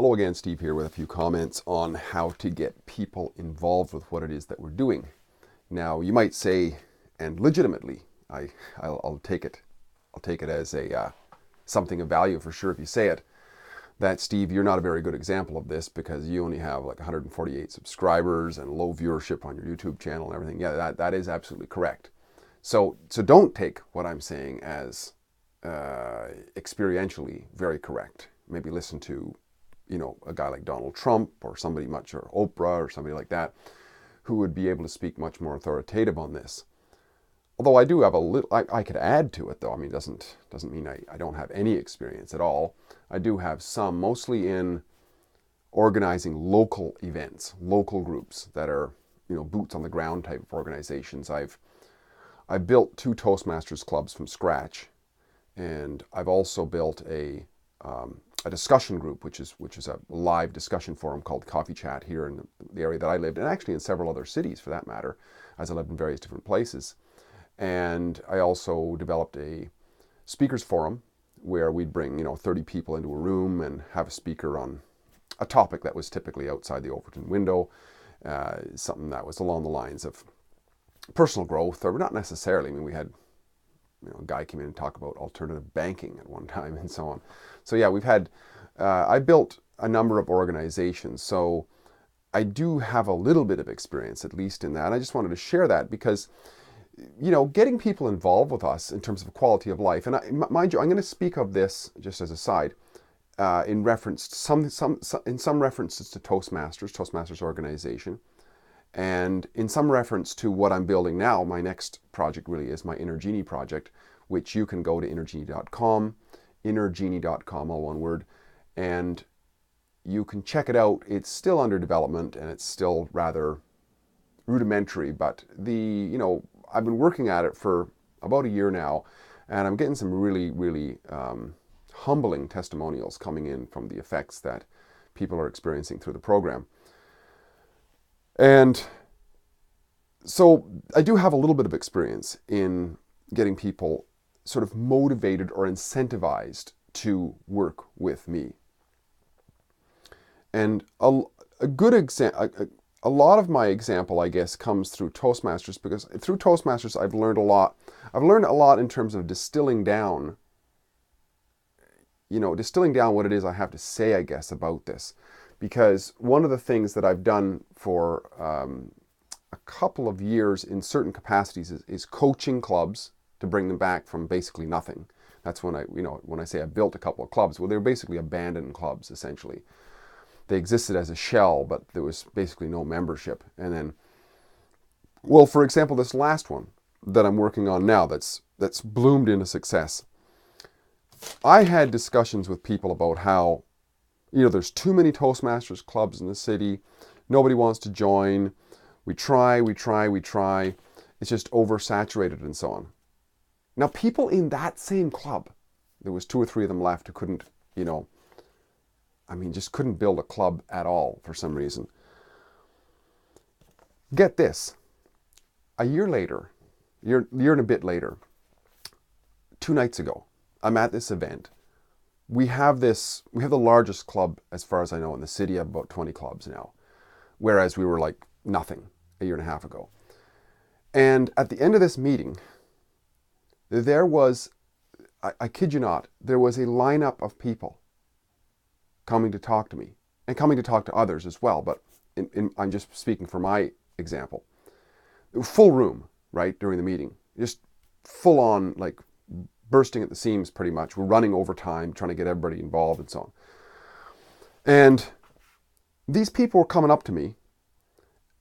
Hello again, Steve here with a few comments on how to get people involved with what it is that we're doing. Now, you might say, and legitimately, I'll take it as a something of value for sure if you say it, that Steve, you're not a very good example of this because you only have like 148 subscribers and low viewership on your YouTube channel and everything. Yeah, that is absolutely correct. So don't take what I'm saying as experientially very correct. Maybe listen to a guy like Donald Trump or somebody much, or Oprah or somebody like that, who would be able to speak much more authoritative on this. Although I do have a little, I could add to it though. I mean, doesn't mean I don't have any experience at all. I do have some, mostly in organizing local events, local groups that are, boots on the ground type of organizations. I've built 2 Toastmasters clubs from scratch, and I've also built a discussion group, which is a live discussion forum called Coffee Chat here in the area that I lived, and actually in several other cities for that matter, as I lived in various different places. And I also developed a speakers forum where we'd bring 30 people into a room and have a speaker on a topic that was typically outside the Overton window, something that was along the lines of personal growth, or not necessarily. I mean, we had a guy came in and talk about alternative banking at one time and so on. So yeah, I built a number of organizations. So I do have a little bit of experience, at least in that. And I just wanted to share that because, getting people involved with us in terms of quality of life, and mind you, I'm going to speak of this just as a side, in reference to some references to Toastmasters organization, and in some reference to what I'm building now. My next project really is my Inner Genie project, which you can go to innergenie.com, innergenie.com, all one word, and you can check it out. It's still under development and it's still rather rudimentary, but I've been working at it for about a year now, and I'm getting some really, really humbling testimonials coming in from the effects that people are experiencing through the program. And so I do have a little bit of experience in getting people sort of motivated or incentivized to work with me. And a good example, a lot of my example, I guess, comes through Toastmasters, because through Toastmasters I've learned a lot. I've learned a lot in terms of distilling down what it is I have to say, I guess, about this. Because one of the things that I've done for a couple of years in certain capacities is coaching clubs to bring them back from basically nothing. That's when when I say I built a couple of clubs, well, they were basically abandoned clubs, essentially. They existed as a shell, but there was basically no membership. And then, well, for example, this last one that I'm working on now that's bloomed into success. I had discussions with people about how there's too many Toastmasters clubs in the city. Nobody wants to join. We try. It's just oversaturated and so on. Now, people in that same club, there was 2 or 3 of them left who couldn't, just couldn't build a club at all for some reason. Get this. A year and a bit later, 2 nights ago, I'm at this event. We have the largest club, as far as I know, in the city. Of about 20 clubs now, whereas we were like nothing a year and a half ago. And at the end of this meeting, there was, I kid you not, there was a lineup of people coming to talk to me and coming to talk to others as well. But I'm just speaking for my example. Full room, right, during the meeting, just full on, like, bursting at the seams pretty much. We're running overtime, trying to get everybody involved and so on. And these people were coming up to me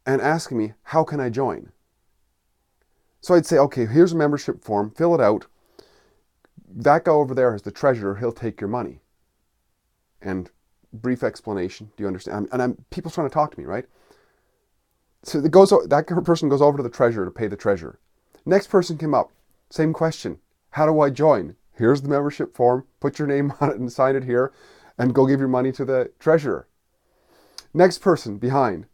and asking me, how can I join? So I'd say, okay, here's a membership form, fill it out. That guy over there is the treasurer, he'll take your money. And brief explanation, do you understand? And people's trying to talk to me, right? So that person goes over to the treasurer to pay the treasurer. Next person came up, same question. How do I join? Here's the membership form. Put your name on it and sign it here, and go give your money to the treasurer. Next person behind.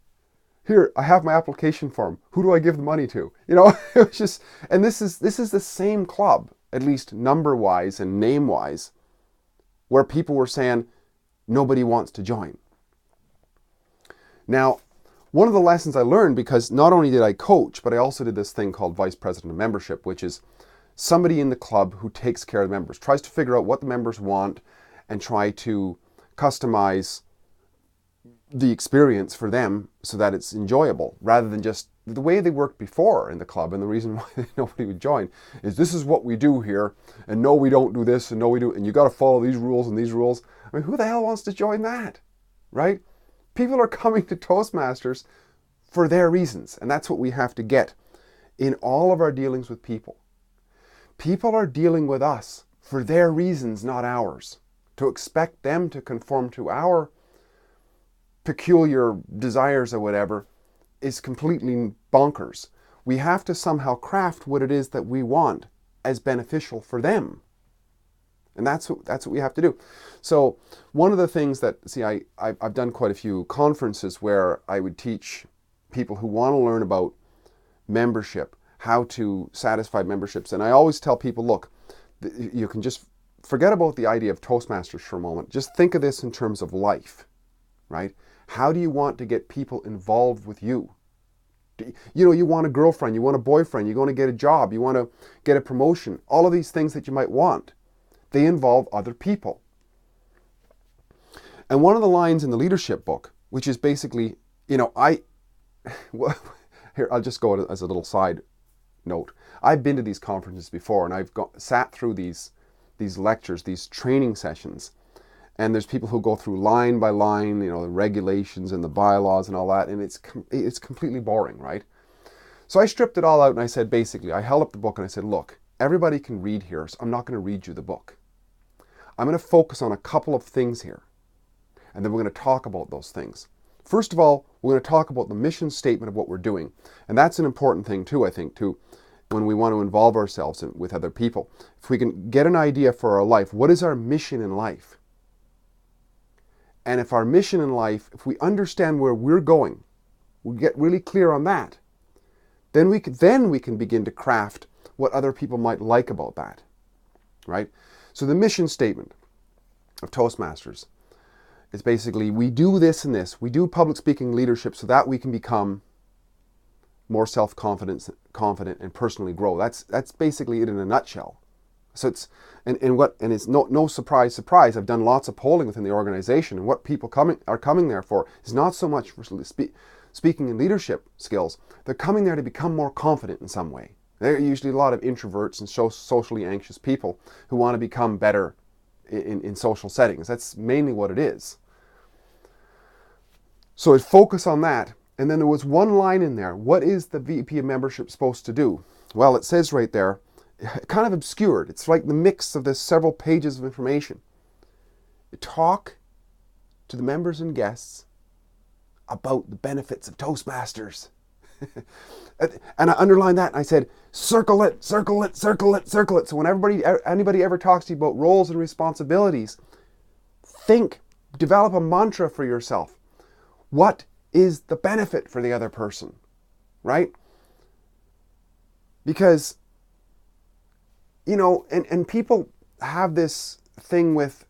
Here, I have my application form. Who do I give the money to? It was just, and this is the same club, at least number-wise and name-wise, where people were saying, nobody wants to join. Now, one of the lessons I learned, because not only did I coach, but I also did this thing called Vice President of Membership, which is somebody in the club who takes care of the members, tries to figure out what the members want and try to customize the experience for them so that it's enjoyable, rather than just the way they worked before in the club. And the reason why nobody would join is, this is what we do here, and no, we don't do this, and no, we do, and you got to follow these rules and these rules. I mean, who the hell wants to join that, right? People are coming to Toastmasters for their reasons, and that's what we have to get in all of our dealings with people. People are dealing with us for their reasons, not ours. To expect them to conform to our peculiar desires or whatever is completely bonkers. We have to somehow craft what it is that we want as beneficial for them. And that's what we have to do. So one of the things that, see, I've done quite a few conferences where I would teach people who want to learn about membership, how to satisfy memberships. And I always tell people, look, you can just forget about the idea of Toastmasters for a moment. Just think of this in terms of life, right? How do you want to get people involved with you? You want a girlfriend, you want a boyfriend, you're going to get a job, you want to get a promotion. All of these things that you might want, they involve other people. And one of the lines in the leadership book, which is basically, here, I'll just go as a little side note. I've been to these conferences before, and I've sat through these lectures, these training sessions. And there's people who go through line by line, the regulations and the bylaws and all that, and it's completely boring, right? So I stripped it all out, and I said, basically, I held up the book and I said, look, everybody can read here, so I'm not going to read you the book. I'm going to focus on a couple of things here, and then we're going to talk about those things. First of all, we're going to talk about the mission statement of what we're doing, and that's an important thing too, I think, too, when we want to involve ourselves with other people. If we can get an idea for our life, what is our mission in life? And if our mission in life, if we understand where we're going, we get really clear on that, then we can begin to craft what other people might like about that, right? So the mission statement of Toastmasters is basically, we do this and this. We do public speaking leadership so that we can become more self-confident and personally grow. That's basically it in a nutshell. So it's it's no surprise. I've done lots of polling within the organization, and what people are coming there for is not so much for speaking and leadership skills. They're coming there to become more confident in some way. They're usually a lot of introverts and socially anxious people who want to become better in social settings. That's mainly what it is. So I focus on that. And then there was one line in there. What is the VP of Membership supposed to do? Well, it says right there, kind of obscured. It's like the mix of the several pages of information. Talk to the members and guests about the benefits of Toastmasters. And I underlined that, and I said, circle it, circle it, circle it, circle it. So when anybody ever talks to you about roles and responsibilities, develop a mantra for yourself. What is the benefit for the other person, right? Because, and people have this thing with,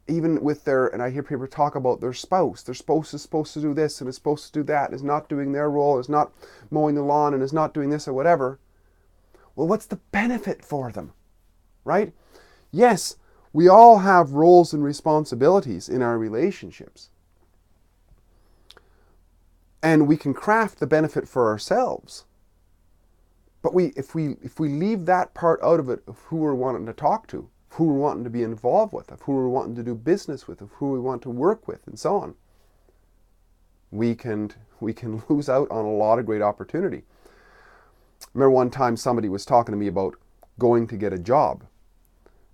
even with and I hear people talk about their spouse. Their spouse is supposed to do this and is supposed to do that, is not doing their role, is not mowing the lawn, and is not doing this or whatever. Well, what's the benefit for them, right? Yes, we all have roles and responsibilities in our relationships. And we can craft the benefit for ourselves. But if we leave that part out of it, of who we're wanting to talk to, of who we're wanting to be involved with, of who we're wanting to do business with, of who we want to work with, and so on, we can lose out on a lot of great opportunity. I remember one time somebody was talking to me about going to get a job.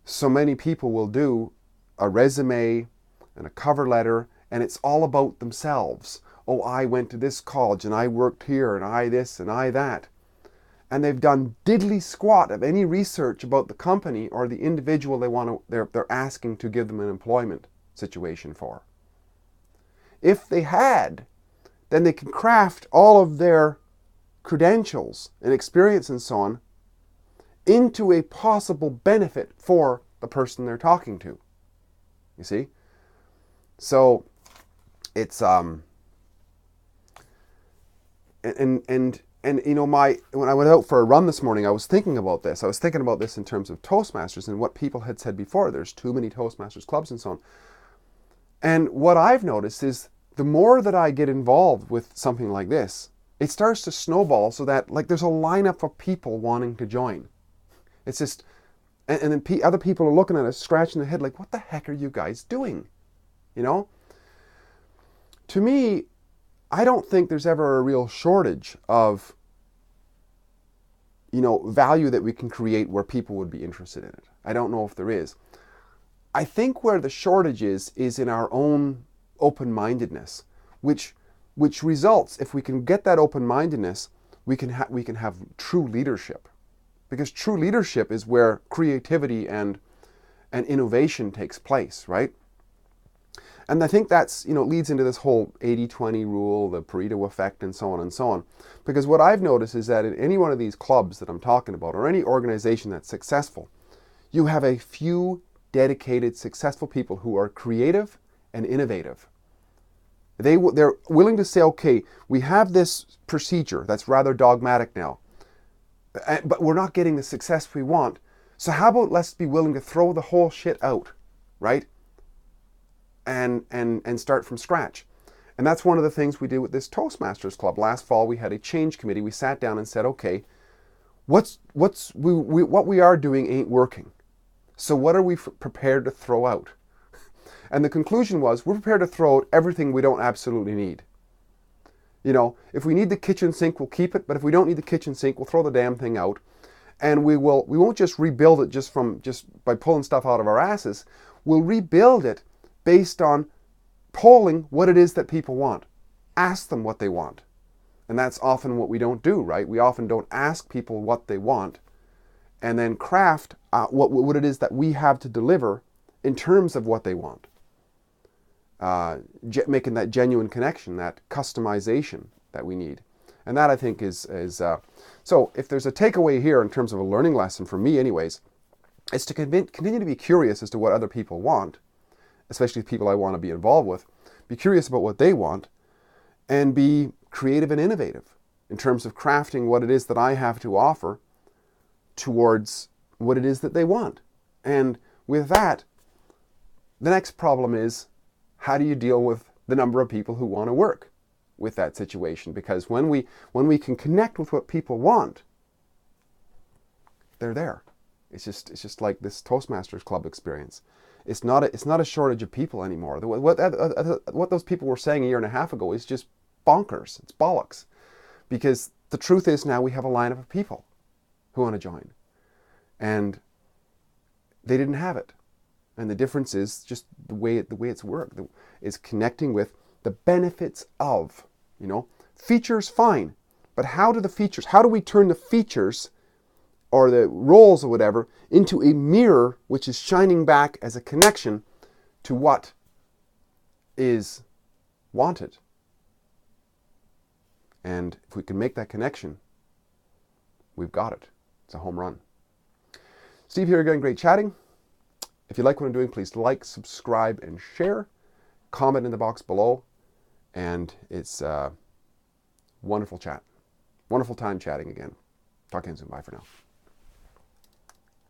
So many people will do a resume and a cover letter, and it's all about themselves. Oh, I went to this college, and I worked here, and I this, and I that. And they've done diddly squat of any research about the company or the individual they're asking to give them an employment situation for. If they had, then they can craft all of their credentials and experience and so on into a possible benefit for the person they're talking to. You see? So it's and you know, when I went out for a run this morning, I was thinking about this. I was thinking about this in terms of Toastmasters and what people had said before. There's too many Toastmasters clubs and so on. And what I've noticed is the more that I get involved with something like this, it starts to snowball so that like there's a lineup of people wanting to join. It's just, and then other people are looking at us, scratching their head like, what the heck are you guys doing? You know? To me, I don't think there's ever a real shortage of, you know, value that we can create where people would be interested in it. I don't know if there is. I think where the shortage is in our own open-mindedness, which results, if we can get that open-mindedness, we can have true leadership. Because true leadership is where creativity and innovation takes place, right? And I think that's, you know, leads into this whole 80-20 rule, the Pareto effect, and so on and so on. Because what I've noticed is that in any one of these clubs that I'm talking about, or any organization that's successful, you have a few dedicated, successful people who are creative and innovative. They're willing to say, okay, we have this procedure that's rather dogmatic now, but we're not getting the success we want. So how about let's be willing to throw the whole shit out, right? And start from scratch. And that's one of the things we did with this Toastmasters Club. Last fall we had a change committee. We sat down and said, okay, what we are doing ain't working. So what are we prepared to throw out? And the conclusion was, we're prepared to throw out everything we don't absolutely need. You know, if we need the kitchen sink, we'll keep it. But if we don't need the kitchen sink, we'll throw the damn thing out. And we won't just rebuild it just by pulling stuff out of our asses. We'll rebuild it based on polling what it is that people want. Ask them what they want. And that's often what we don't do, right? We often don't ask people what they want and then craft what it is that we have to deliver in terms of what they want. Making that genuine connection, that customization that we need. And that, I think, is so if there's a takeaway here in terms of a learning lesson, for me anyways, it's to continue to be curious as to what other people want, especially people I want to be involved with. Be curious about what they want, and be creative and innovative in terms of crafting what it is that I have to offer towards what it is that they want. And with that, the next problem is, how do you deal with the number of people who want to work with that situation? Because when we can connect with what people want, they're there. It's just like this Toastmasters Club experience. It's not a shortage of people anymore. What those people were saying a year and a half ago is just bonkers. It's bollocks. Because the truth is, now we have a lineup of people who want to join. And they didn't have it. And the difference is just the way it's worked. Is connecting with the benefits of, you know, features, fine. But how do we turn the features or the roles or whatever into a mirror which is shining back as a connection to what is wanted? And if we can make that connection, we've got it. It's a home run. Steve here again, great chatting. If you like what I'm doing, please like, subscribe, and share. Comment in the box below. And it's wonderful chat. Wonderful time chatting again. Talk to you soon. Bye for now.